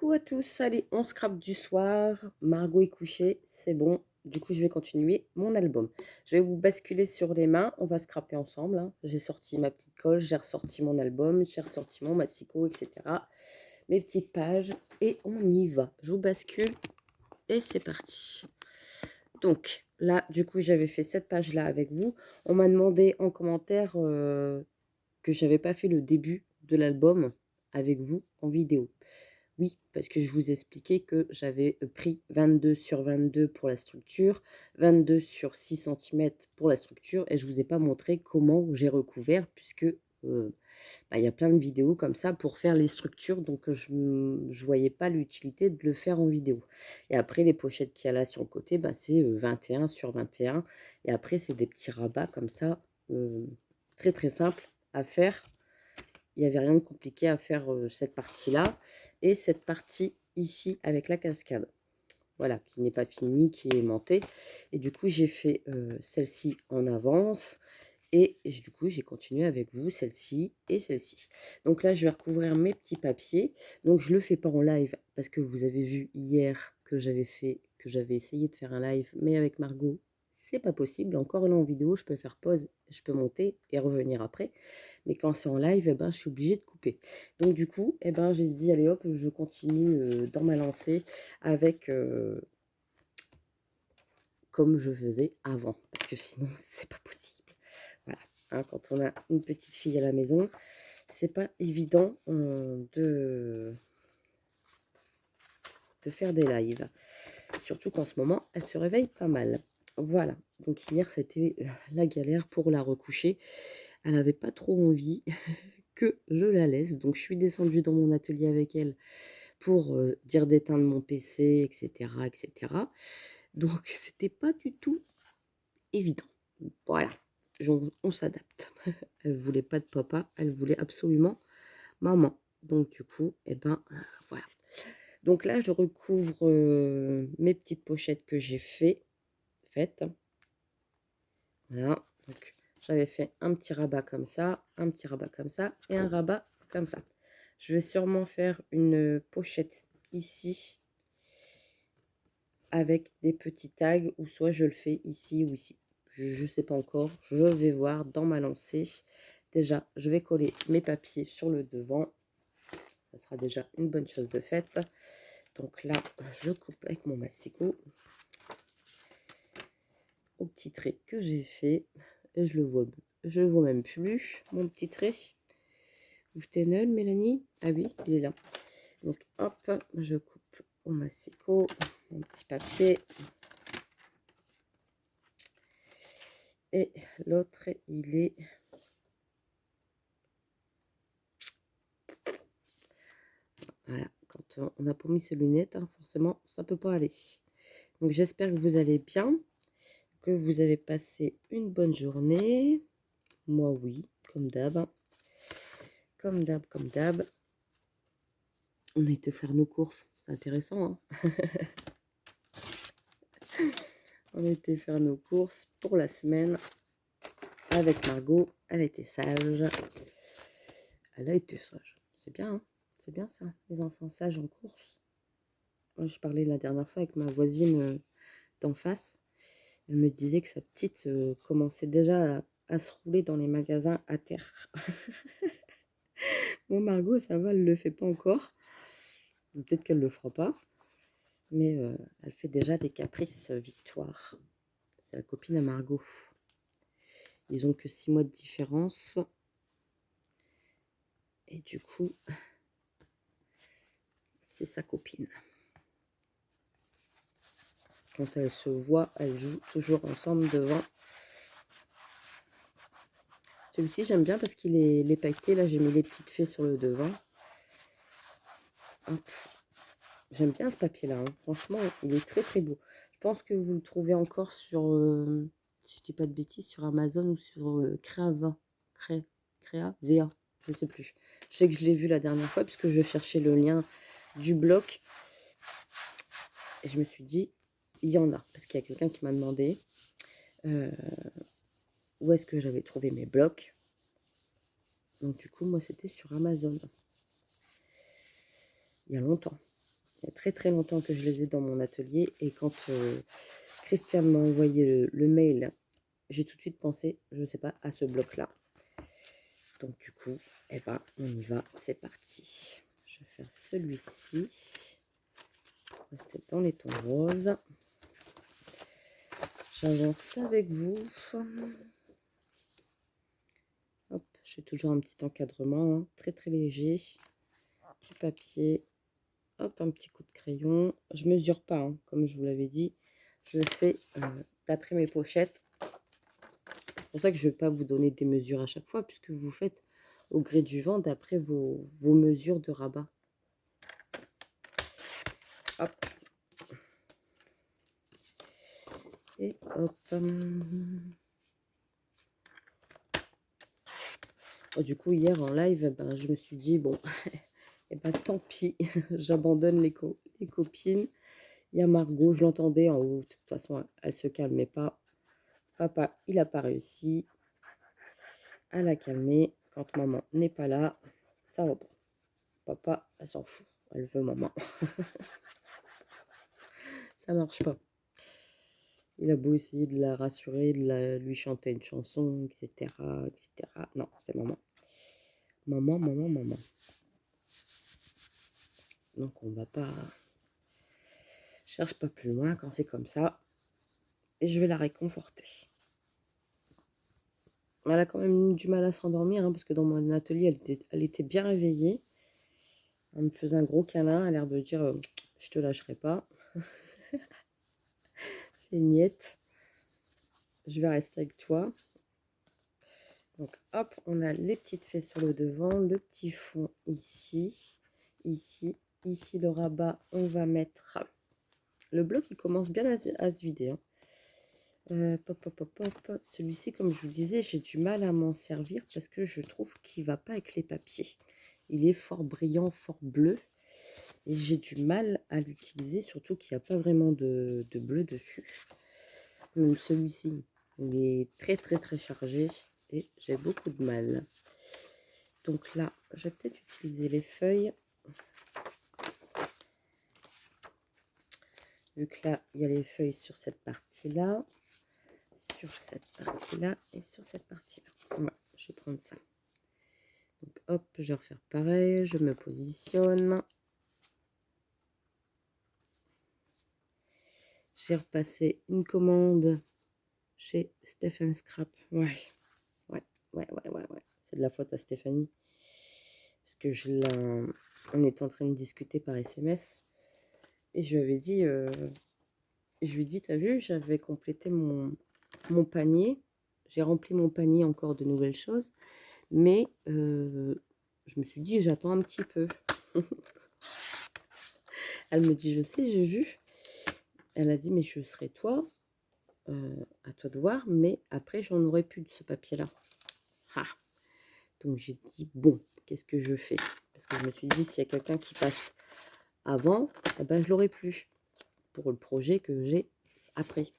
Coucou à tous, allez, on scrape du soir. Margot est couchée, c'est bon. Du coup, je vais continuer mon album. Je vais vous basculer sur les mains, on va scraper ensemble, hein. J'ai sorti ma petite colle, j'ai ressorti mon album, j'ai ressorti mon massicot, etc. Mes petites pages et on y va. Je vous bascule et c'est parti. Donc là, du coup, j'avais fait cette page-là avec vous. On m'a demandé en commentaire que j'avais pas fait le début de l'album avec vous en vidéo. Oui, parce que je vous expliquais que j'avais pris 22 sur 22 pour la structure, 22 sur 6 centimètres pour la structure, et je ne vous ai pas montré comment j'ai recouvert, puisque il y a plein de vidéos comme ça pour faire les structures, donc je ne voyais pas l'utilité de le faire en vidéo. Et après, les pochettes qu'il y a là sur le côté, c'est 21 sur 21, et après, c'est des petits rabats comme ça, très très simple à faire. Il n'y avait rien de compliqué à faire cette partie-là. Et cette partie ici avec la cascade. Voilà, qui n'est pas finie, qui est aimantée. Et du coup, j'ai fait celle-ci en avance. Et du coup, j'ai continué avec vous, celle-ci et celle-ci. Donc là, je vais recouvrir mes petits papiers. Donc, je ne le fais pas en live parce que vous avez vu hier que j'avais essayé de faire un live, mais avec Margot, c'est pas possible. Encore là en vidéo, je peux faire pause, je peux monter et revenir après. Mais quand c'est en live, je suis obligée de couper. Donc du coup, j'ai dit, allez hop, je continue dans ma lancée avec comme je faisais avant. Parce que sinon, c'est pas possible. Voilà. Hein, quand on a une petite fille à la maison, c'est pas évident de faire des lives. Surtout qu'en ce moment, elle se réveille pas mal. Voilà. Donc hier, c'était la galère pour la recoucher. Elle n'avait pas trop envie que je la laisse. Donc je suis descendue dans mon atelier avec elle pour dire d'éteindre mon PC, etc., etc. Donc c'était pas du tout évident. Voilà, on s'adapte. Elle voulait pas de papa, elle voulait absolument maman. Donc du coup, voilà. Donc là, je recouvre mes petites pochettes que j'ai faites. Voilà, donc j'avais fait un petit rabat comme ça, un petit rabat comme ça et un rabat comme ça. Je vais sûrement faire une pochette ici avec des petits tags ou soit je le fais ici ou ici. Je ne sais pas encore, je vais voir dans ma lancée. Déjà, je vais coller mes papiers sur le devant. Ça sera déjà une bonne chose de faite. Donc là, je coupe avec mon massicot au petit trait que j'ai fait. Et je le vois même plus, mon petit trait. Vous t'es Mélanie? Ah oui, il est là. Donc hop, je coupe au massicot mon petit papier. Et l'autre, il est... Voilà, quand on n'a pas mis ses lunettes, hein, forcément, ça ne peut pas aller. Donc j'espère que vous allez bien, que vous avez passé une bonne journée. Moi, oui, comme d'hab. Hein. Comme d'hab, comme d'hab. On a été faire nos courses, c'est intéressant. Hein. On a été faire nos courses pour la semaine avec Margot. Elle a été sage. Elle a été sage. C'est bien, hein. C'est bien ça, les enfants sages en course. Moi, je parlais la dernière fois avec ma voisine d'en face. Elle me disait que sa petite commençait déjà à se rouler dans les magasins à terre. Bon, Margot, ça va, elle ne le fait pas encore. Peut-être qu'elle ne le fera pas. Mais elle fait déjà des caprices Victoire. C'est la copine à Margot. Ils ont que 6 mois de différence. Et du coup, c'est sa copine. Quand elles se voient, elles jouent toujours ensemble devant. Celui-ci, j'aime bien parce qu'il est pailleté. Là, j'ai mis les petites fées sur le devant. Hop. J'aime bien ce papier-là. Hein. Franchement, il est très très beau. Je pense que vous le trouvez encore sur, si je dis pas de bêtises, sur Amazon ou sur Créava. Créa, VA, je ne sais plus. Je sais que je l'ai vu la dernière fois puisque je cherchais le lien du bloc. Et je me suis dit, il y en a. Parce qu'il y a quelqu'un qui m'a demandé où est-ce que j'avais trouvé mes blocs. Donc du coup, moi, c'était sur Amazon. Il y a longtemps. Il y a très très longtemps que je les ai dans mon atelier. Et quand Christian m'a envoyé le mail, j'ai tout de suite pensé, je ne sais pas, à ce bloc-là. Donc du coup, eh ben, on y va, c'est parti. Je vais faire celui-ci. Rester dans les tons roses. J'avance avec vous. Hop, j'ai toujours un petit encadrement, hein, très très léger. Du papier. Hop, un petit coup de crayon. Je mesure pas, hein, comme je vous l'avais dit. Je fais d'après mes pochettes. C'est pour ça que je ne vais pas vous donner des mesures à chaque fois, puisque vous faites au gré du vent d'après vos mesures de rabat. Hop. Et hop. Du coup, hier en live, ben, je me suis dit, bon, et ben, tant pis, j'abandonne les copines. Il y a Margot, je l'entendais en haut, de toute façon, elle se calmait pas. Papa, il n'a pas réussi à la calmer. Quand maman n'est pas là, ça reprend. Papa, elle s'en fout, elle veut maman. Ça marche pas. Il a beau essayer de la rassurer, de lui chanter une chanson, etc., etc. Non, c'est maman. Maman, maman, maman. Donc on va pas... Je cherche pas plus loin quand c'est comme ça. Et je vais la réconforter. Elle a quand même eu du mal à s'endormir, hein, parce que dans mon atelier, elle était bien réveillée. Elle me faisait un gros câlin, elle a l'air de dire je te lâcherai pas. C'est niette. Je vais rester avec toi. Donc hop, on a les petites fées sur le devant, le petit fond ici, ici, ici le rabat. On va mettre le bloc, il commence bien à se vider. Hein. Pop, pop, pop, pop. Celui-ci, comme je vous disais, j'ai du mal à m'en servir parce que je trouve qu'il ne va pas avec les papiers. Il est fort brillant, fort bleu. Et j'ai du mal à l'utiliser, surtout qu'il n'y a pas vraiment de bleu dessus. Même celui-ci, il est très très très chargé et j'ai beaucoup de mal. Donc là, je vais peut-être utiliser les feuilles. Vu que là, il y a les feuilles sur cette partie-là, sur cette partie-là et sur cette partie-là. Voilà, je vais prendre ça. Donc hop, je vais refaire pareil, je me positionne. J'ai repassé une commande chez Stephen Scrap. Ouais. C'est de la faute à Stéphanie. Parce que on est en train de discuter par SMS. Et je lui avais dit, je lui ai dit, t'as vu, j'avais complété mon panier. J'ai rempli mon panier encore de nouvelles choses. Mais je me suis dit, j'attends un petit peu. Elle me dit, je sais, j'ai vu. Elle a dit, mais je serai toi. À toi de voir. Mais après, j'en aurai plus de ce papier-là. Ah. Donc j'ai dit, bon, qu'est-ce que je fais? Parce que je me suis dit, s'il y a quelqu'un qui passe avant, eh ben, je l'aurai plus pour le projet que j'ai après.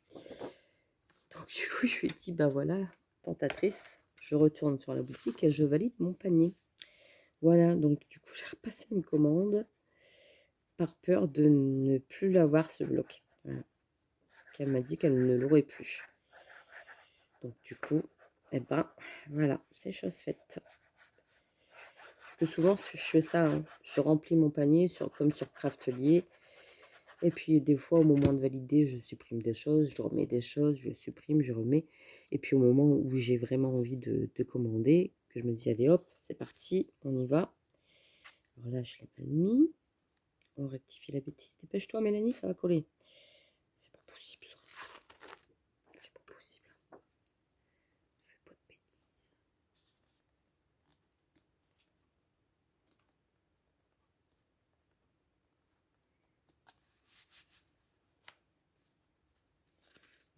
Donc du coup, je lui ai dit, bah voilà, tentatrice, je retourne sur la boutique et je valide mon panier. Voilà, donc du coup, j'ai repassé une commande par peur de ne plus l'avoir, ce bloc. Voilà. Elle m'a dit qu'elle ne l'aurait plus. Donc du coup, eh ben, voilà, c'est chose faite. Parce que souvent, je fais ça, hein. Je remplis mon panier comme sur Craftelier. Et puis des fois, au moment de valider, je supprime des choses, je remets des choses, je supprime, je remets. Et puis au moment où j'ai vraiment envie de commander, que je me dis, allez hop, c'est parti, on y va. Alors là, je l'ai mal mis. On rectifie la bêtise. Dépêche-toi, Mélanie, ça va coller. C'est pas possible, ça. C'est pas possible. Je fais pas de bêtises.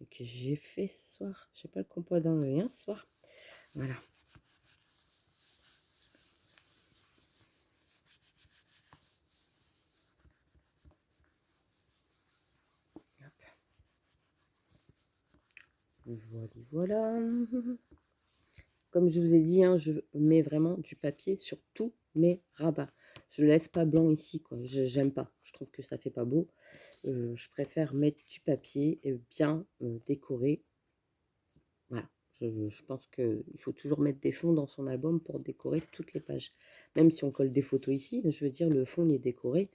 Et que j'ai fait ce soir. Je sais pas le compost dans le lien ce soir. Voilà. Voilà. Comme je vous ai dit, hein, je mets vraiment du papier sur tous mes rabats. Je le laisse pas blanc ici, quoi. J'aime pas. Je trouve que ça fait pas beau. Je préfère mettre du papier bien décoré. Voilà. Je pense qu'il faut toujours mettre des fonds dans son album pour décorer toutes les pages. Même si on colle des photos ici, je veux dire, le fond il est décoré,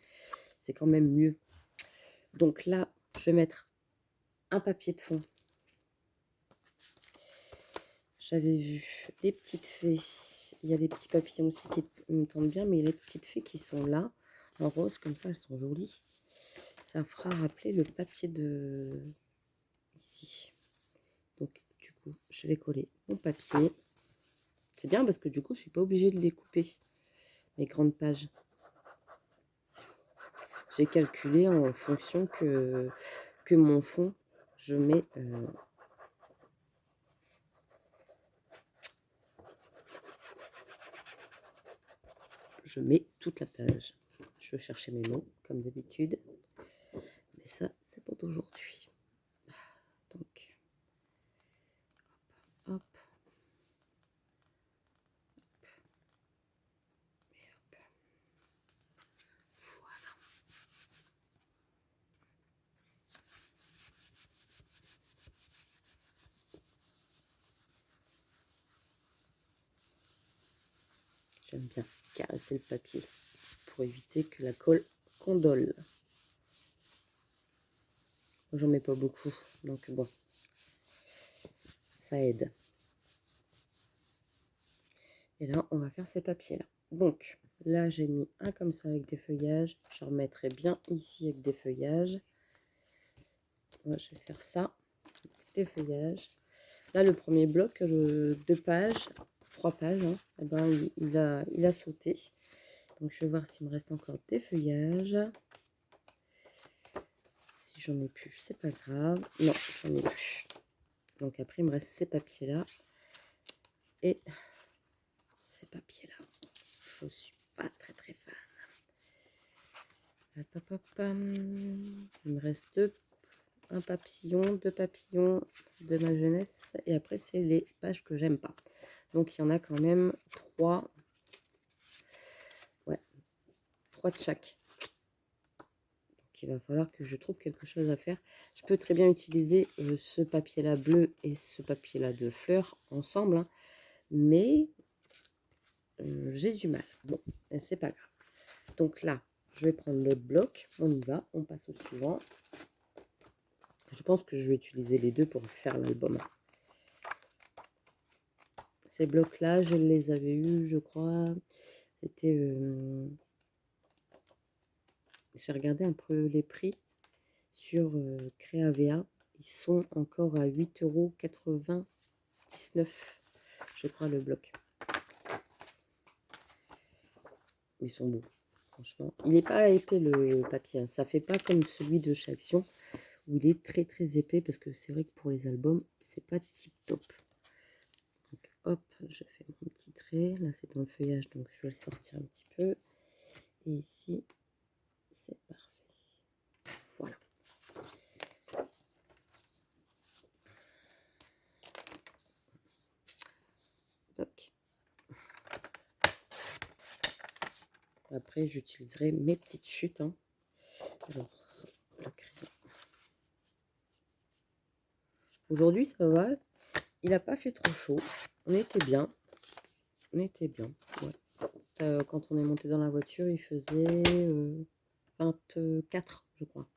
c'est quand même mieux. Donc là, je vais mettre un papier de fond. J'avais vu les petites fées. Il y a les petits papillons aussi qui me tentent bien, mais il y a les petites fées qui sont là, en rose, comme ça, elles sont jolies. Ça fera rappeler le papier de ici. Donc, du coup, je vais coller mon papier. C'est bien parce que du coup, je ne suis pas obligée de les couper, les grandes pages. J'ai calculé en fonction que mon fond, je mets... je mets toute la page. Je vais chercher mes mots, comme d'habitude. Mais ça, c'est pour d'aujourd'hui. Donc, hop, hop. Et hop. Voilà. J'aime bien caresser le papier pour éviter que la colle condole. J'en mets pas beaucoup, donc bon, ça aide. Et là, on va faire ces papiers-là. Donc, là, j'ai mis un comme ça avec des feuillages. Je remettrai bien ici avec des feuillages. Moi, je vais faire ça, des feuillages. Là, le premier bloc, 2 pages, 3 pages, hein, eh ben, il a sauté. Donc, je vais voir s'il me reste encore des feuillages. Si j'en ai plus, c'est pas grave. Non, j'en ai plus. Donc, après, il me reste ces papiers-là. Et ces papiers-là. Je suis pas très très fan. Hop, hop, hop. Il me reste un papillon, 2 papillons de ma jeunesse. Et après, c'est les pages que j'aime pas. Donc, il y en a quand même 3. Ouais, 3 de chaque. Donc, il va falloir que je trouve quelque chose à faire. Je peux très bien utiliser ce papier-là bleu et ce papier-là de fleurs ensemble. Hein, mais j'ai du mal. Bon, c'est pas grave. Donc là, je vais prendre l'autre bloc. On y va. On passe au suivant. Je pense que je vais utiliser les deux pour faire l'album. Ces blocs-là, je les avais eus, je crois. C'était... j'ai regardé un peu les prix sur Créavea. Ils sont encore à 8,99 €, je crois, le bloc. Ils sont beaux, franchement. Il n'est pas épais, le papier. Hein. Ça fait pas comme celui de chez Action, où il est très très épais, parce que c'est vrai que pour les albums, c'est pas tip top. Donc hop, je fais mon petit trait. Là, c'est dans le feuillage, donc je vais le sortir un petit peu. Et ici, c'est parfait. Voilà. Donc. Après, j'utiliserai mes petites chutes. Hein. Alors, le crayon. Aujourd'hui, ça va. Il n'a pas fait trop chaud. On était bien. On était bien. Ouais. Quand on est monté dans la voiture, il faisait 24, je crois.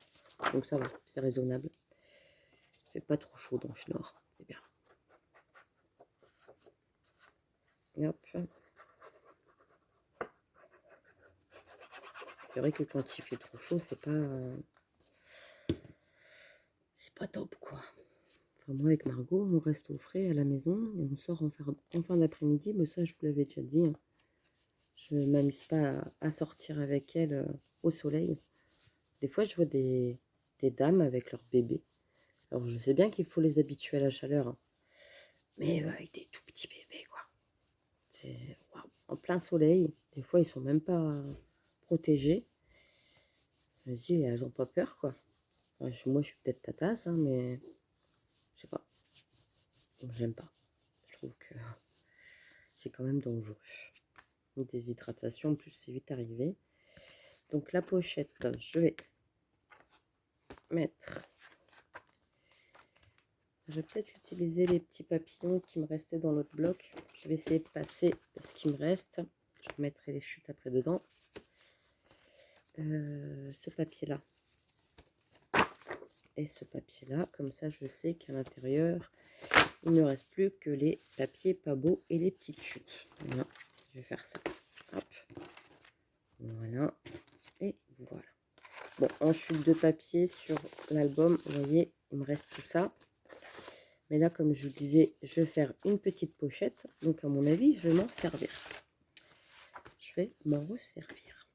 Donc ça va, c'est raisonnable. C'est pas trop chaud dans le nord. C'est bien. Et hop. C'est vrai que quand il fait trop chaud, c'est pas top, quoi. Enfin, moi, avec Margot, on reste au frais à la maison et on sort en fin d'après-midi. Mais ça, je vous l'avais déjà dit. Hein. Je ne m'amuse pas à sortir avec elle au soleil. Des fois, je vois des dames avec leurs bébés. Alors, je sais bien qu'il faut les habituer à la chaleur. Hein. Mais avec des tout petits bébés, quoi. C'est en plein soleil. Des fois, ils sont même pas protégés. Je me dis, elles n'ont pas peur, quoi. Enfin, moi, je suis peut-être tatasse, hein, mais je sais pas. J'aime pas. Je trouve que c'est quand même dangereux. Une déshydratation, en plus, c'est vite arrivé. Donc la pochette, je vais mettre... Je vais peut-être utiliser les petits papillons qui me restaient dans l'autre bloc. Je vais essayer de passer ce qui me reste. Je remettrai les chutes après dedans. Ce papier-là. Et ce papier-là. Comme ça, je sais qu'à l'intérieur, il ne me reste plus que les papiers pas beaux et les petites chutes. Voilà. Je vais faire ça. Hop. Voilà. Et voilà. Bon, en chute de papier sur l'album, vous voyez, il me reste tout ça. Mais là, comme je vous disais, je vais faire une petite pochette. Donc, à mon avis, je vais m'en servir. Je vais m'en resservir.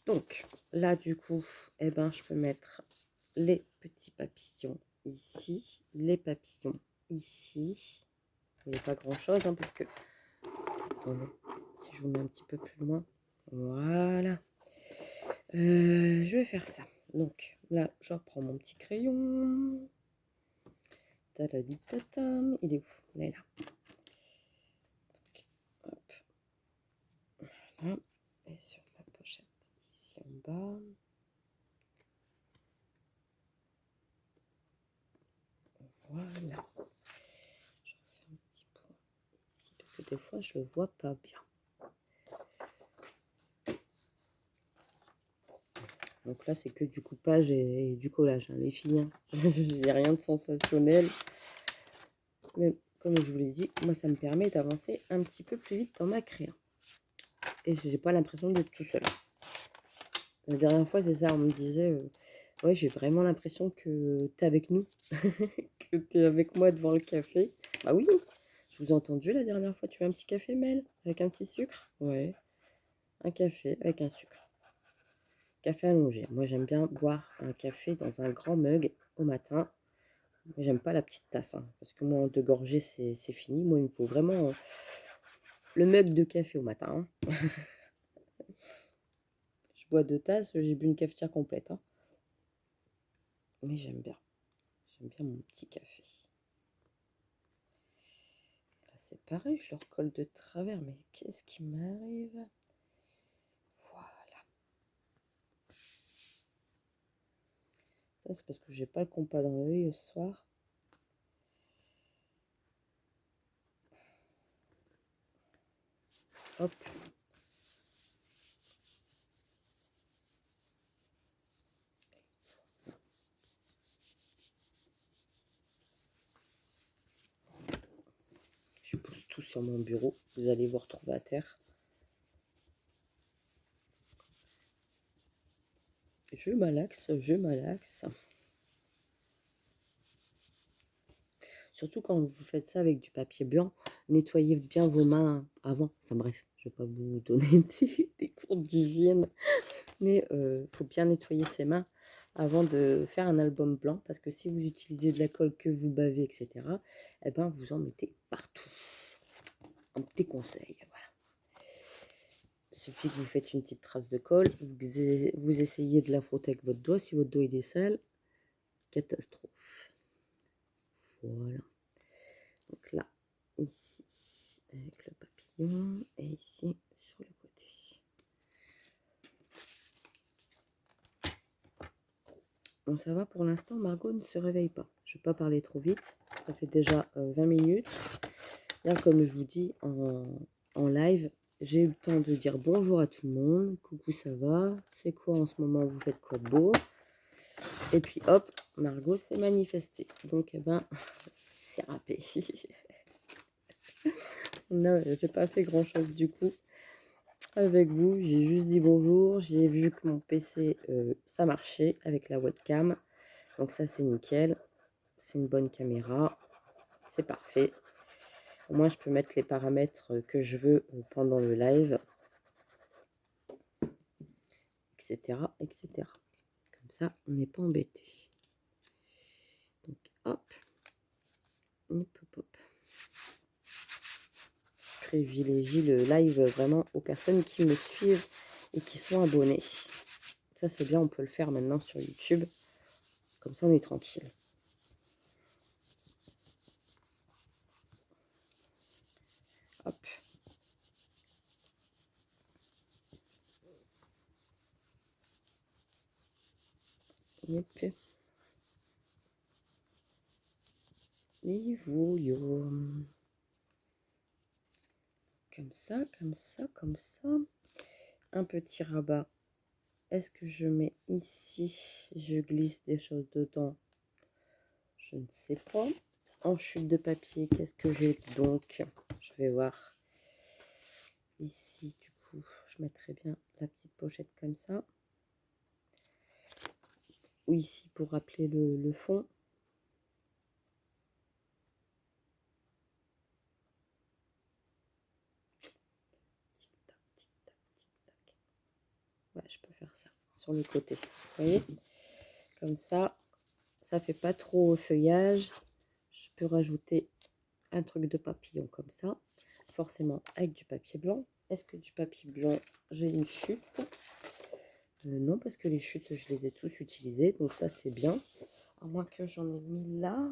Donc, là, du coup, eh ben, je peux mettre les petits papillons ici. Les papillons ici. Il n'y a pas grand-chose, hein, parce que... Attendez, si je vous mets un petit peu plus loin. Voilà. Je vais faire ça. Donc, là, je reprends mon petit crayon. Tadaditatam. Il est où? Là, il est là. Hop. Voilà. Et sur la pochette, ici en bas. Voilà. Je refais un petit point ici, parce que des fois, je ne le vois pas bien. Donc là, c'est que du coupage et du collage, hein, les filles. Hein. J'ai rien de sensationnel. Mais comme je vous l'ai dit, moi, ça me permet d'avancer un petit peu plus vite dans ma créa. Et j'ai pas l'impression d'être tout seul. La dernière fois, c'est ça, on me disait, ouais, j'ai vraiment l'impression que tu es avec nous, que tu es avec moi devant le café. Bah oui, je vous ai entendu la dernière fois, tu veux un petit café, Mel, avec un petit sucre? Ouais, un café avec un sucre. Café allongé. Moi, j'aime bien boire un café dans un grand mug au matin. J'aime pas la petite tasse, hein, parce que moi, en 2 gorgées, c'est fini. Moi, il me faut vraiment le mug de café au matin. Hein. Je bois 2 tasses, j'ai bu une cafetière complète. Hein. Mais j'aime bien. J'aime bien mon petit café. Là, c'est pareil, je le recolle de travers, mais qu'est-ce qui m'arrive? Voilà. Ça, c'est parce que j'ai pas le compas dans l'œil ce soir. Hop. Je pousse tout sur mon bureau. Vous allez vous retrouver à terre. Je malaxe, je malaxe. Surtout quand vous faites ça avec du papier blanc, nettoyez bien vos mains avant. Enfin bref, je ne vais pas vous donner des cours d'hygiène. Mais il faut bien nettoyer ses mains avant de faire un album blanc. Parce que si vous utilisez de la colle que vous bavez, etc., eh ben, vous en mettez partout. Un petit conseil, voilà. Il suffit que vous faites une petite trace de colle, vous essayez de la frotter avec votre doigt. Si votre doigt il est sale, catastrophe. Voilà. Donc là, ici, avec le papillon, et ici, sur le côté. Bon, ça va pour l'instant, Margot ne se réveille pas. Je ne vais pas parler trop vite. Ça fait déjà 20 minutes. Là, comme je vous dis en live, j'ai eu le temps de dire bonjour à tout le monde. Coucou, ça va? C'est quoi en ce moment? Vous faites quoi de beau? Et puis hop, Margot s'est manifestée. Donc, eh ben, c'est râpé. Non, j'ai pas fait grand chose du coup avec vous. J'ai juste dit bonjour. J'ai vu que mon PC, ça marchait avec la webcam. Donc ça, c'est nickel. C'est une bonne caméra. C'est parfait. Au moins, je peux mettre les paramètres que je veux pendant le live. Etc. etc. Comme ça, on n'est pas embêté. Donc, hop. Hop, hop, hop. Je privilégie le live vraiment aux personnes qui me suivent et qui sont abonnés. Ça, c'est bien, on peut le faire maintenant sur YouTube. Comme ça, on est tranquille. Hop. Et puis, et voyons. Comme ça, comme ça, comme ça. Un petit rabat. Est-ce que je mets ici, je glisse des choses dedans? Je ne sais pas. En chute de papier, qu'est-ce que j'ai donc? Je vais voir. Ici, du coup, je mettrai bien la petite pochette comme ça. Ou ici pour rappeler le fond. Tic-tac, tic-tac, tic-tac. Ouais, je peux faire ça sur le côté. Vous voyez? Comme ça fait pas trop feuillage. Je peux rajouter un truc de papillon comme ça. Forcément avec du papier blanc. Est-ce que du papier blanc, j'ai une chute? Non, parce que les chutes, je les ai tous utilisées. Donc ça, c'est bien. À moins que j'en ai mis là.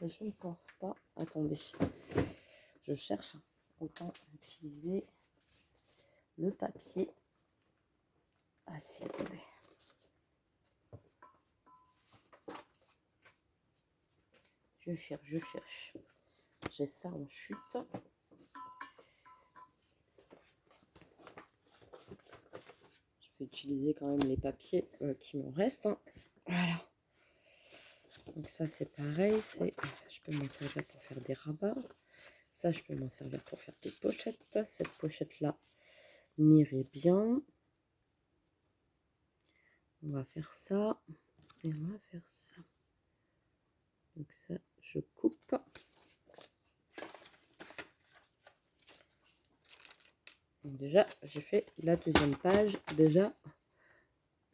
Je ne pense pas. Attendez. Je cherche. Autant utiliser le papier. Ah si, attendez. Je cherche. J'ai ça en chute. Je vais utiliser quand même les papiers qui me restent. Hein. Voilà. Donc ça, c'est pareil. Je peux m'en servir pour faire des rabats. Ça, je peux m'en servir pour faire des pochettes. Cette pochette-là m'irait bien. On va faire ça. Et on va faire ça. Donc ça, je coupe. Donc déjà, j'ai fait la deuxième page. Déjà,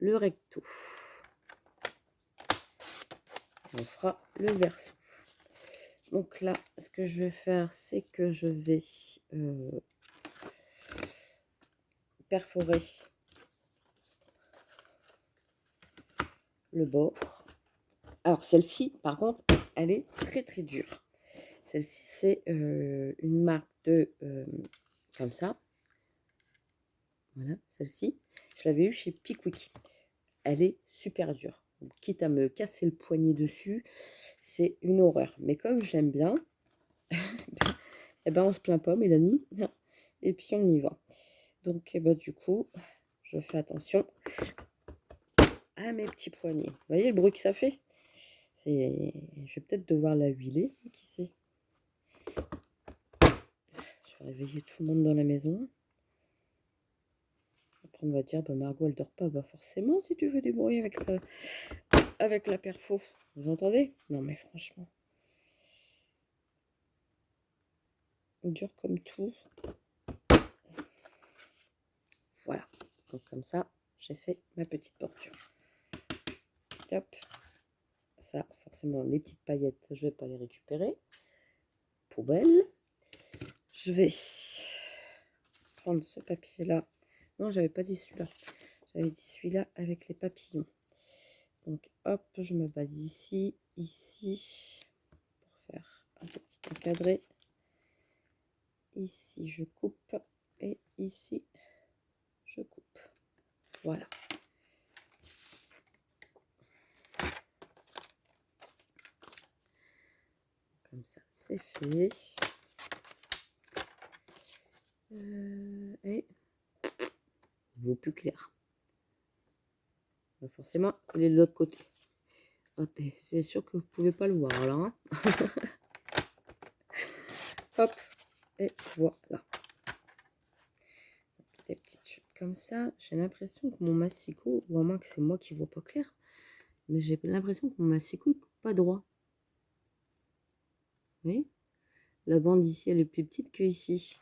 le recto. On fera le verso. Donc là, ce que je vais faire, c'est que je vais perforer le bord. Alors celle-ci, par contre, elle est très très dure. Celle-ci, c'est une marque de comme ça. Voilà, celle-ci. Je l'avais eu chez Pickwick. Elle est super dure. Donc, quitte à me casser le poignet dessus, c'est une horreur. Mais comme j'aime bien, eh ben on se plaint pas, Mélanie. Et puis on y va. Donc eh ben, du coup, je fais attention à mes petits poignets. Vous voyez le bruit que ça fait? Je vais peut-être devoir la huiler, qui sait? Je vais réveiller tout le monde dans la maison. Après, on va dire, bah, Margot, elle dort pas. Bah, forcément, si tu veux du bruit avec la perfo. Vous entendez? Non, mais franchement. Dur comme tout. Voilà. Donc, comme ça, j'ai fait ma petite bordure. Hop. Ça, forcément, les petites paillettes, je vais pas les récupérer. Poubelle. Je vais prendre ce papier-là. Non, j'avais pas dit celui-là. J'avais dit celui-là avec les papillons. Donc, hop, je me base ici, pour faire un petit encadré. Ici, je coupe. Et ici, je coupe. Voilà. Comme ça, c'est fait. Et il vaut plus clair. Forcément, il est de l'autre côté. C'est sûr que vous pouvez pas le voir là. Hein. Hop, et voilà. Des petites chutes comme ça. J'ai l'impression que mon massicot, ou à moins que c'est moi qui vois pas clair, mais j'ai l'impression que mon massicot ne coupe pas droit. Vous voyez? La bande ici, elle est plus petite que ici.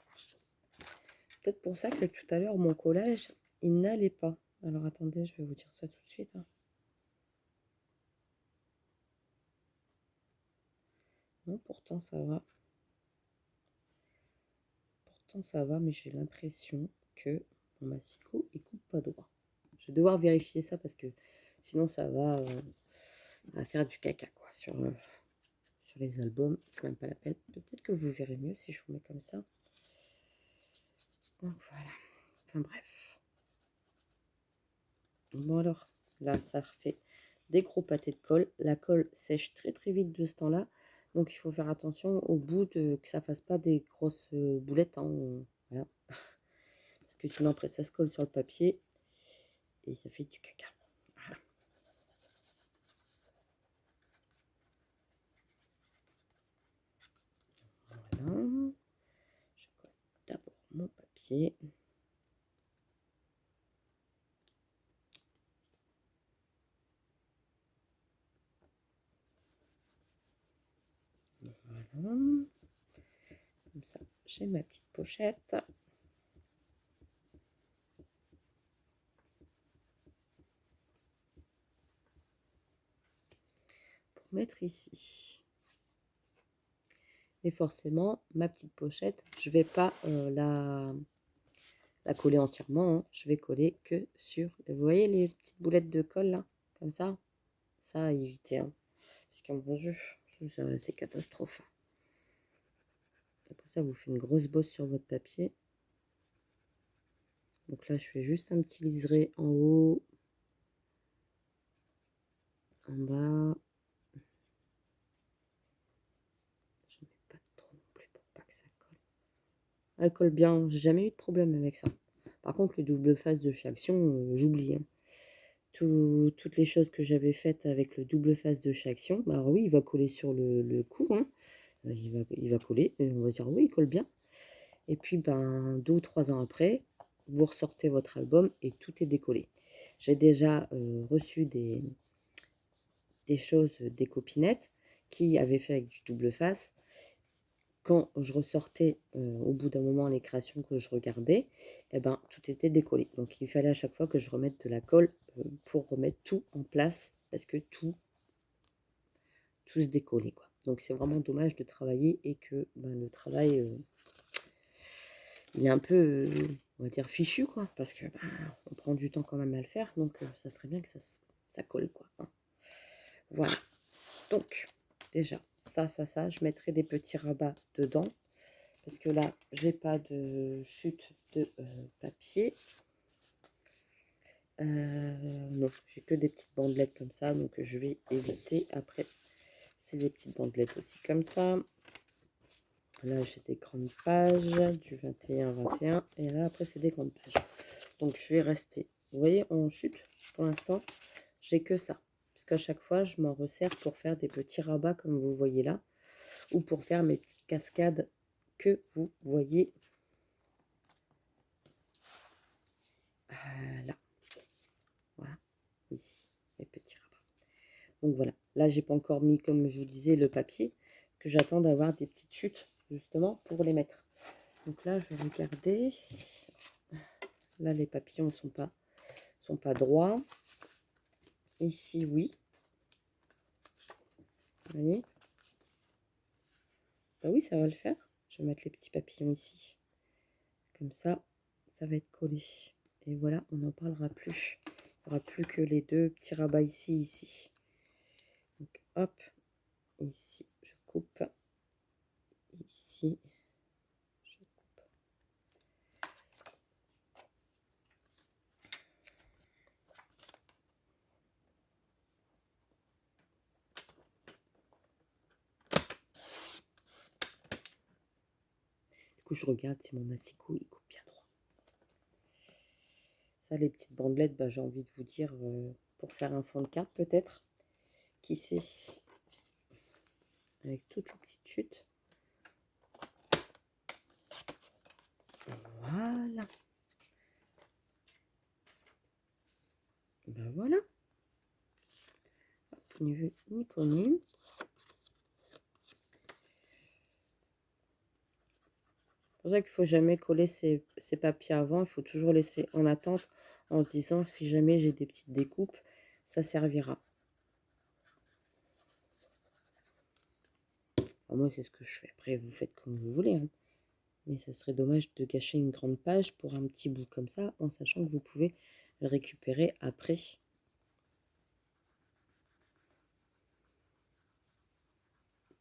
Peut-être pour ça que tout à l'heure, mon collage, il n'allait pas. Alors attendez, je vais vous dire ça tout de suite. Hein. Non, pourtant ça va. Pourtant ça va, mais j'ai l'impression que mon massicot, il coupe pas droit. Je vais devoir vérifier ça parce que sinon ça va faire du caca quoi sur les albums. C'est même pas la peine. Peut-être que vous verrez mieux si je vous mets comme ça. Donc voilà. Enfin bref. Bon alors, là ça refait des gros pâtés de colle. La colle sèche très très vite de ce temps-là. Donc il faut faire attention au bout que ça fasse pas des grosses boulettes. Hein, voilà. Parce que sinon après ça se colle sur le papier et ça fait du caca. Voilà. Voilà. Je colle d'abord mon papier. Voilà. Comme ça, j'ai ma petite pochette. Pour mettre ici. Et forcément, ma petite pochette, je vais pas la coller entièrement. Hein. Je vais coller que sur... Vous voyez les petites boulettes de colle là? Comme ça à éviter. Hein. Parce qu'en bon jeu, c'est catastrophe. Après ça, vous faites une grosse bosse sur votre papier. Donc là, je fais juste un petit liseré en haut, en bas. Je ne mets pas trop non plus pour pas que ça colle. Elle colle bien, j'ai jamais eu de problème avec ça. Par contre, le double face de chez Action, j'oublie. Hein. Toutes les choses que j'avais faites avec le double face de chez Action, bah oui, il va coller sur le cou. Hein. Il va coller, et on va dire oui, il colle bien. Et puis, ben, 2 ou 3 ans après, vous ressortez votre album et tout est décollé. J'ai déjà reçu des choses, des copinettes qui avaient fait avec du double face. Quand je ressortais au bout d'un moment les créations que je regardais, eh ben, tout était décollé. Donc il fallait à chaque fois que je remette de la colle pour remettre tout en place parce que tout se décollait. Quoi. Donc c'est vraiment dommage de travailler et que ben, le travail il est un peu, on va dire, fichu, quoi, parce que ben, on prend du temps quand même à le faire, donc ça serait bien que ça colle, quoi. Hein. Voilà. Donc, déjà, ça, je mettrai des petits rabats dedans, parce que là, j'ai pas de chute de papier. Non, j'ai que des petites bandelettes comme ça, donc je vais éviter. Après, c'est des petites bandelettes aussi comme ça. Là, j'ai des grandes pages du 21-21. Et là, après, c'est des grandes pages. Donc, je vais rester. Vous voyez, en chute, pour l'instant, j'ai que ça. Parce qu'à chaque fois, je m'en resserre pour faire des petits rabats, comme vous voyez là. Ou pour faire mes petites cascades que vous voyez là. Voilà, ici, mes petits rabats. Donc, voilà. Là, j'ai pas encore mis, comme je vous disais, le papier. Parce que j'attends d'avoir des petites chutes, justement, pour les mettre. Donc là, je vais regarder. Là, les papillons sont pas droits. Ici, oui. Vous voyez? Bah oui, ça va le faire. Je vais mettre les petits papillons ici. Comme ça va être collé. Et voilà, on n'en parlera plus. Il n'y aura plus que les deux petits rabats ici. Donc, hop. Ici, je coupe. Ici, je coupe. Du coup, je regarde si mon massicot, il coupe bien droit. Ça, les petites bandelettes, bah, j'ai envie de vous dire, pour faire un fond de carte peut-être. Qui sait? Avec toutes les petites chutes. Voilà. Ben voilà. Ni vu ni connu. C'est pour ça qu'il ne faut jamais coller ces papiers avant. Il faut toujours laisser en attente en se disant si jamais j'ai des petites découpes, ça servira. Alors moi, c'est ce que je fais. Après, vous faites comme vous voulez. Hein. Mais ça serait dommage de gâcher une grande page pour un petit bout comme ça, en sachant que vous pouvez le récupérer après.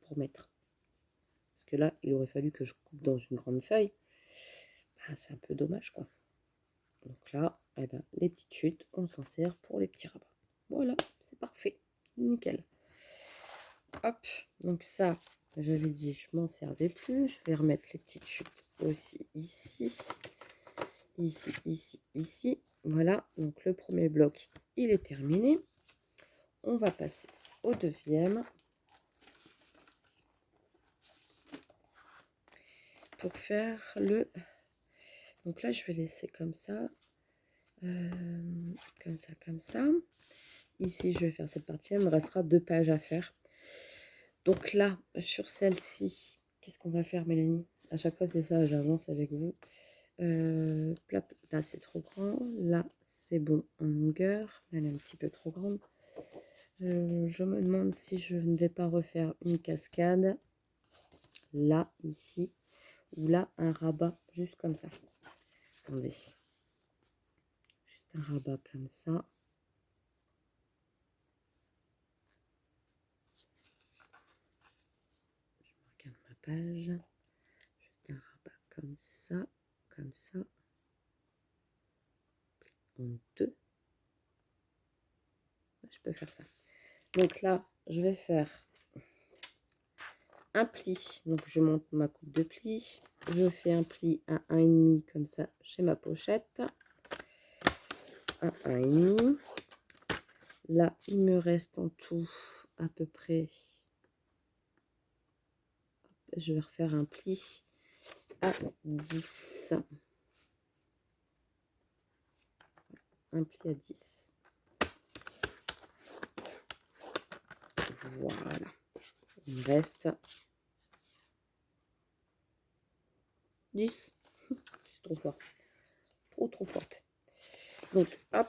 Pour mettre. Parce que là, il aurait fallu que je coupe dans une grande feuille. Ben, c'est un peu dommage, quoi. Donc là, eh ben, les petites chutes, on s'en sert pour les petits rabats. Voilà, c'est parfait. Donc ça, j'avais dit, je m'en servais plus. Je vais remettre les petites chutes aussi ici. Ici, ici, ici. Voilà, donc le premier bloc, il est terminé. On va passer au deuxième. Pour faire le... Donc là, je vais laisser comme ça. Comme ça, comme ça. Ici, je vais faire cette partie. Il me restera 2 pages à faire. Donc là, sur celle-ci, qu'est-ce qu'on va faire, Mélanie? À chaque fois, c'est ça, j'avance avec vous. Là, c'est trop grand. Là, c'est bon en longueur. Elle est un petit peu trop grande. Je me demande si je ne vais pas refaire une cascade. Là, ici. Ou là, un rabat, juste comme ça. Attendez. Juste un rabat comme ça. Je regarde ma page. Juste un rabat comme ça. Comme ça. En 2. Je peux faire ça. Donc là, je vais faire un pli. Donc je monte ma coupe de pli. Je fais un pli à 1,5 comme ça chez ma pochette. À 1,5. Là, il me reste en tout à peu près. Je vais refaire un pli à 10. Un pli à 10. Voilà. Il me reste 10. C'est trop fort. Trop forte. Donc, hop.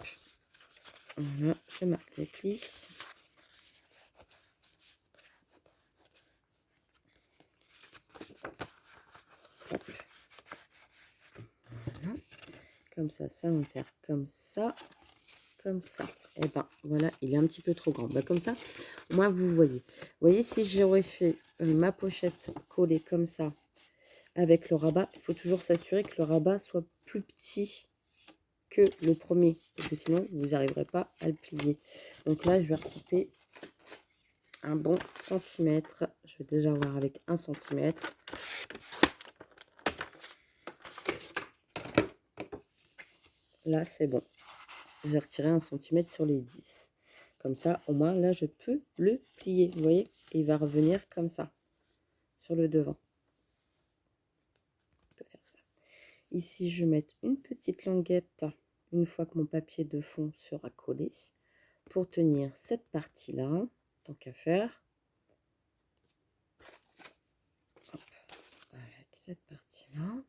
Voilà, je marque les plis. Hop. Voilà. Comme ça on va faire comme ça. Comme ça. Et ben voilà, il est un petit peu trop grand. Ben, comme ça, moi, vous voyez. Vous voyez, si j'aurais fait ma pochette collée comme ça, avec le rabat, il faut toujours s'assurer que le rabat soit plus petit que le premier, parce que sinon, vous n'arriverez pas à le plier. Donc là, je vais recouper un bon centimètre. Je vais déjà voir avec 1 centimètre. Là, c'est bon. J'ai retiré 1 centimètre sur les 10. Comme ça, au moins, là, je peux le plier. Vous voyez, il va revenir comme ça, sur le devant. On peut faire ça. Ici, je vais mettre une petite languette, une fois que mon papier de fond sera collé, pour tenir cette partie-là, tant qu'à faire. Hop, avec cette partie-là.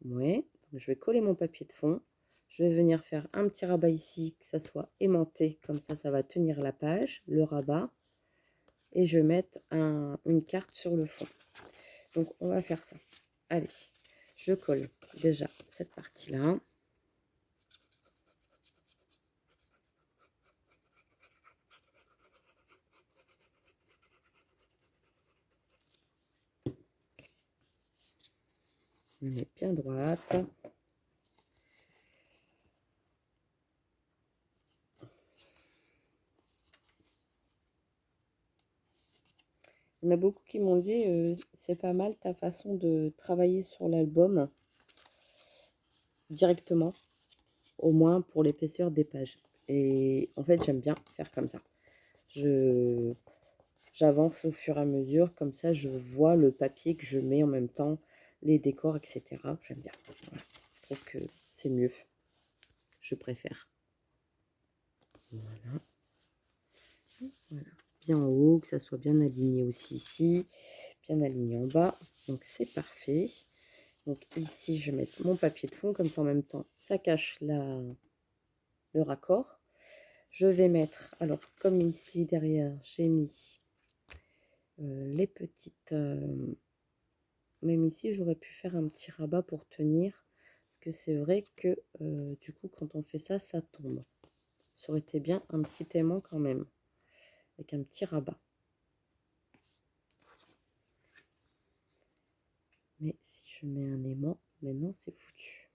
Ouais, donc je vais coller mon papier de fond. Je vais venir faire un petit rabat ici, que ça soit aimanté, comme ça va tenir la page, le rabat. Et je vais mettre une carte sur le fond. Donc, on va faire ça. Allez, je colle déjà cette partie-là. On est bien droite. Il y en a beaucoup qui m'ont dit c'est pas mal ta façon de travailler sur l'album directement, au moins pour l'épaisseur des pages. Et en fait, j'aime bien faire comme ça. J'avance au fur et à mesure, comme ça je vois le papier que je mets en même temps, les décors, etc. J'aime bien. Voilà. Je trouve que c'est mieux. Je préfère. Voilà. Voilà. Bien en haut, que ça soit bien aligné aussi ici, bien aligné en bas. Donc c'est parfait. Donc ici, je vais mettre mon papier de fond, comme ça en même temps, ça cache le raccord. Je vais mettre, alors comme ici derrière, j'ai mis les petites... même ici, j'aurais pu faire un petit rabat pour tenir. Parce que c'est vrai que du coup, quand on fait ça, ça tombe. Ça aurait été bien un petit aimant quand même. Avec un petit rabat. Mais si je mets un aimant, maintenant c'est foutu.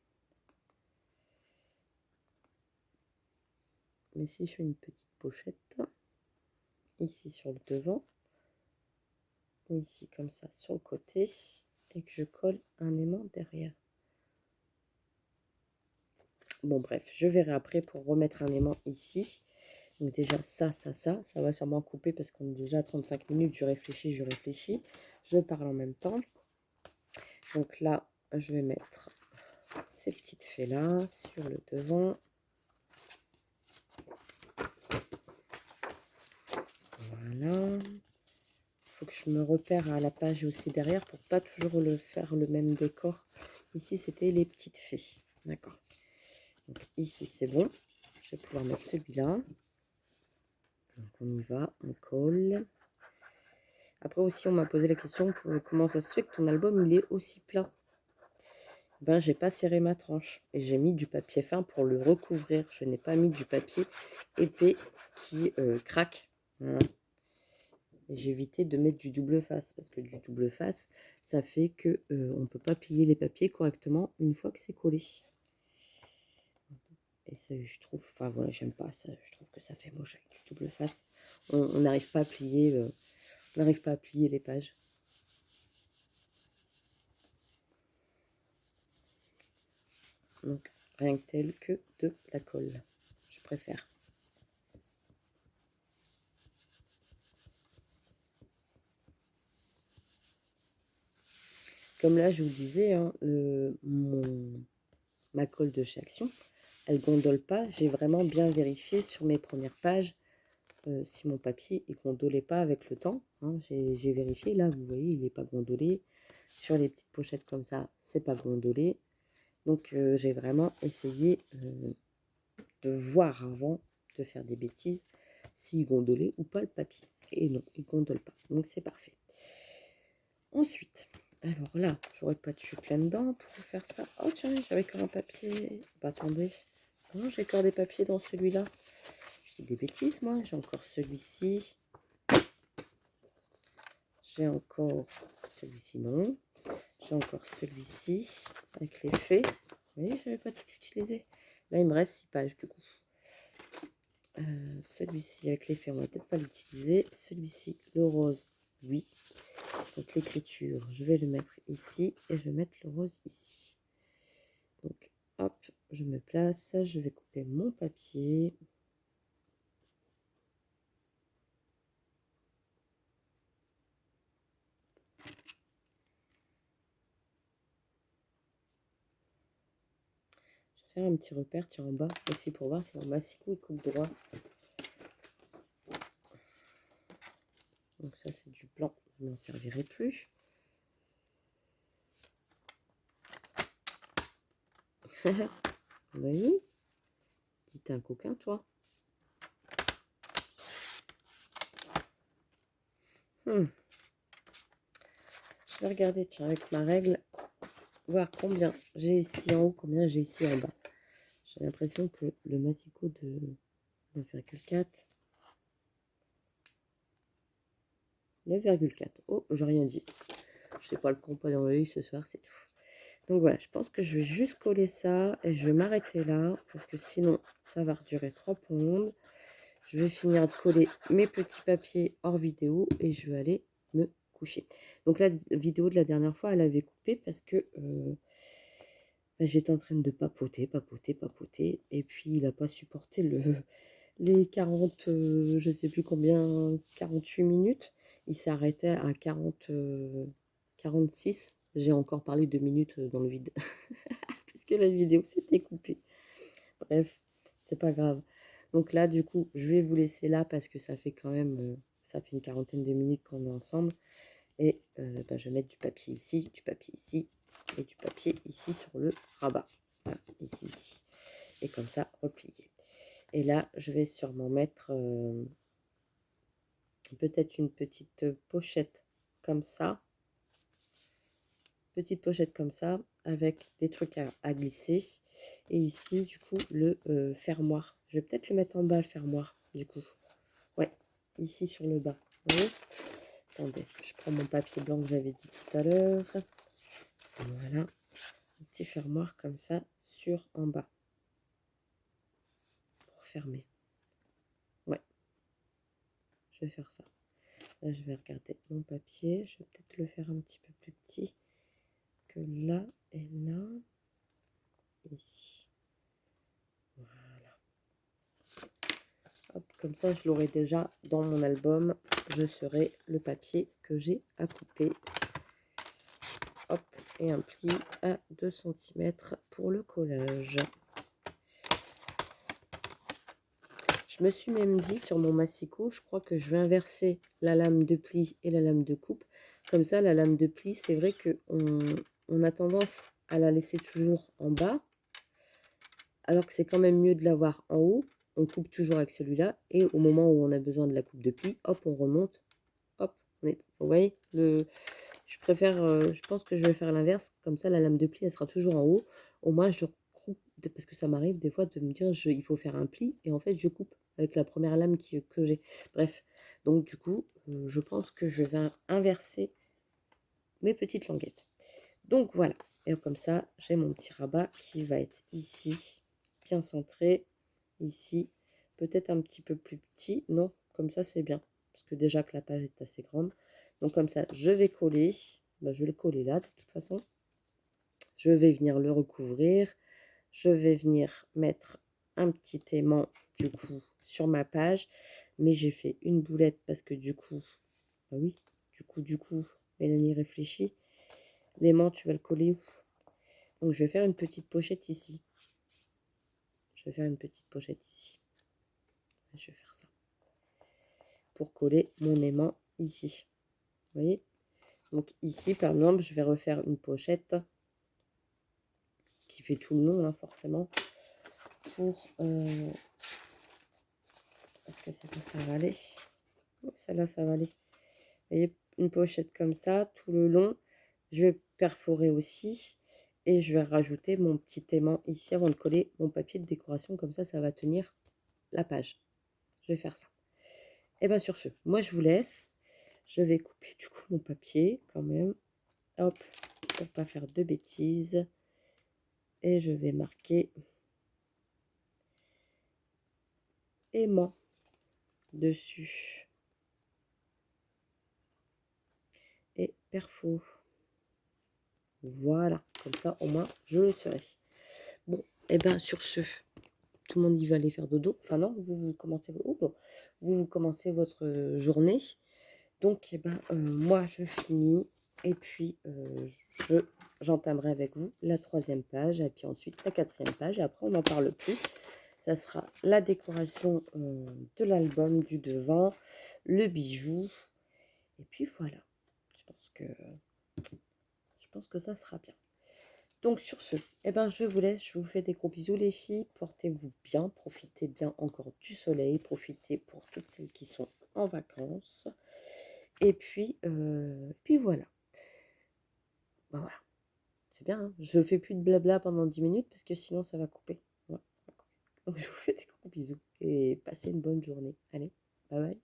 Mais si je fais une petite pochette, ici sur le devant, ici comme ça sur le côté et que je colle un aimant derrière. Bon bref, je verrai après pour remettre un aimant ici. Donc déjà ça va sûrement couper parce qu'on est déjà à 35 minutes, je réfléchis, je parle en même temps. Donc là, je vais mettre ces petites fées là sur le devant. Voilà. Il faut que je me repère à la page aussi derrière pour pas toujours faire le même décor. Ici, c'était les petites fées. D'accord. Donc ici, c'est bon. Je vais pouvoir mettre celui-là. Donc on y va, on colle. Après aussi, on m'a posé la question comment ça se fait que ton album il est aussi plat. Ben, j'ai pas serré ma tranche et j'ai mis du papier fin pour le recouvrir. Je n'ai pas mis du papier épais qui craque. Voilà. Et j'ai évité de mettre du double face parce que du double face, ça fait que on peut pas plier les papiers correctement une fois que c'est collé. Et ça, je trouve, enfin voilà, j'aime pas ça. Je trouve que ça fait moche avec du double face. On n'arrive pas à plier, on n'arrive pas à plier les pages. Donc rien que tel que de la colle, je préfère. Comme là, je vous disais, hein, ma colle de chez Action, elle gondole pas. J'ai vraiment bien vérifié sur mes premières pages si mon papier ne gondolait pas avec le temps. Hein. J'ai vérifié, là, vous voyez, il n'est pas gondolé. Sur les petites pochettes comme ça, c'est pas gondolé. Donc, j'ai vraiment essayé de voir avant de faire des bêtises s'il gondolait ou pas le papier. Et non, il gondole pas. Donc, c'est parfait. Ensuite, alors là, j'aurais pas de chute là-dedans pour faire ça. Oh tiens, j'avais encore un papier. Bah attendez, non, j'ai encore des papiers dans celui-là. Je dis des bêtises, moi. J'ai encore celui-ci. J'ai encore celui-ci, non. J'ai encore celui-ci avec les faits. Vous voyez, je n'avais pas tout utilisé. Là, il me reste 6 pages du coup. Celui-ci avec les faits, on va peut-être pas l'utiliser. Celui-ci, le rose, oui. Donc l'écriture, je vais le mettre ici et je vais mettre le rose ici. Donc hop, je me place, je vais couper mon papier. Je vais faire un petit repère, tiens, en bas aussi pour voir si mon massicot il coupe droit. Donc ça c'est du blanc, je n'en servirai plus. Vous voyez, dis t'es un coquin toi. Je vais regarder, tiens, avec ma règle, voir combien j'ai ici en haut, combien j'ai ici en bas. J'ai l'impression que le massicot de 9,4. 9,4. Oh, j'ai rien dit. Je sais pas le compas dans l'œil ce soir, c'est tout. Donc voilà, je pense que je vais juste coller ça et je vais m'arrêter là parce que sinon ça va durer trop pour le monde. Je vais finir de coller mes petits papiers hors vidéo et je vais aller me coucher. Donc la vidéo de la dernière fois, elle avait coupé parce que j'étais en train de papoter et puis il n'a pas supporté les 40, je sais plus combien, 48 minutes. Il s'arrêtait à 46. J'ai encore parlé 2 minutes dans le vide. Parce que la vidéo s'était coupée. Bref, c'est pas grave. Donc là, du coup, je vais vous laisser là parce que ça fait quand même, ça fait une quarantaine de minutes qu'on est ensemble. Et je vais mettre du papier ici et du papier ici sur le rabat. Voilà, ici. Et comme ça, replié. Et là, je vais sûrement mettre peut-être une petite pochette comme ça. Petite pochette comme ça, avec des trucs à glisser. Et ici, du coup, le fermoir. Je vais peut-être le mettre en bas, le fermoir, du coup. Ouais, ici sur le bas. Vous voyez ? Attendez, je prends mon papier blanc que j'avais dit tout à l'heure. Voilà. Un petit fermoir comme ça, sur en bas. Pour fermer. Ouais. Je vais faire ça. Là, je vais regarder mon papier. Je vais peut-être le faire un petit peu plus petit que là et là. Ici. Voilà. Hop, comme ça, je l'aurai déjà dans mon album. Je serai le papier que j'ai à couper. Hop, et un pli à 2 cm pour le collage. Je me suis même dit sur mon massicot, je crois que je vais inverser la lame de pli et la lame de coupe. Comme ça, la lame de pli, c'est vrai qu'on a tendance à la laisser toujours en bas, alors que c'est quand même mieux de l'avoir en haut. On coupe toujours avec celui-là, et au moment où on a besoin de la coupe de pli, hop, on remonte, hop, vous voyez, je préfère, je pense que je vais faire l'inverse, comme ça la lame de pli, elle sera toujours en haut. Au moins, je coupe, parce que ça m'arrive des fois de me dire, il faut faire un pli, et en fait, je coupe avec la première lame que j'ai. Bref, donc du coup, je pense que je vais inverser mes petites languettes. Donc voilà, et comme ça, j'ai mon petit rabat qui va être ici, bien centré, ici, peut-être un petit peu plus petit, non, comme ça c'est bien, parce que déjà que la page est assez grande. Donc comme ça, je vais coller, je vais le coller là de toute façon. Je vais venir le recouvrir, je vais venir mettre un petit aimant du coup sur ma page, mais j'ai fait une boulette parce que du coup, bah oui, du coup, Mélanie réfléchit. L'aimant, tu vas le coller où? Donc je vais faire une petite pochette ici. Je vais faire une petite pochette ici. Je vais faire ça. Pour coller mon aimant ici. Vous voyez? Donc ici, par exemple, je vais refaire une pochette qui fait tout le long, hein, forcément. Pour... Est-ce que ça va aller? Celle-là, ça va aller. Vous voyez, une pochette comme ça, tout le long. Je vais perforer aussi. Et je vais rajouter mon petit aimant ici avant de coller mon papier de décoration. Comme ça va tenir la page. Je vais faire ça. Et bien sur ce, moi je vous laisse. Je vais couper du coup mon papier quand même. Hop, pour pas faire de bêtises. Et je vais marquer aimant dessus. Et perfo. Voilà, comme ça au moins je le serai. Bon, et bien sur ce, tout le monde y va aller faire dodo. Enfin non, vous commencez, vous commencez votre journée. Donc moi je finis et puis j'entamerai avec vous la 3e page et puis ensuite la 4e page et après on n'en parle plus. Ça sera la décoration de l'album du devant, le bijou et puis voilà. Je pense que ça sera bien. Donc sur ce, je vous laisse, je vous fais des gros bisous les filles, portez-vous bien, profitez bien encore du soleil, profitez pour toutes celles qui sont en vacances. Et puis voilà. Voilà. C'est bien, hein, je fais plus de blabla pendant 10 minutes parce que sinon ça va couper. Ouais, ça va couper. Donc je vous fais des gros bisous et passez une bonne journée. Allez, bye bye.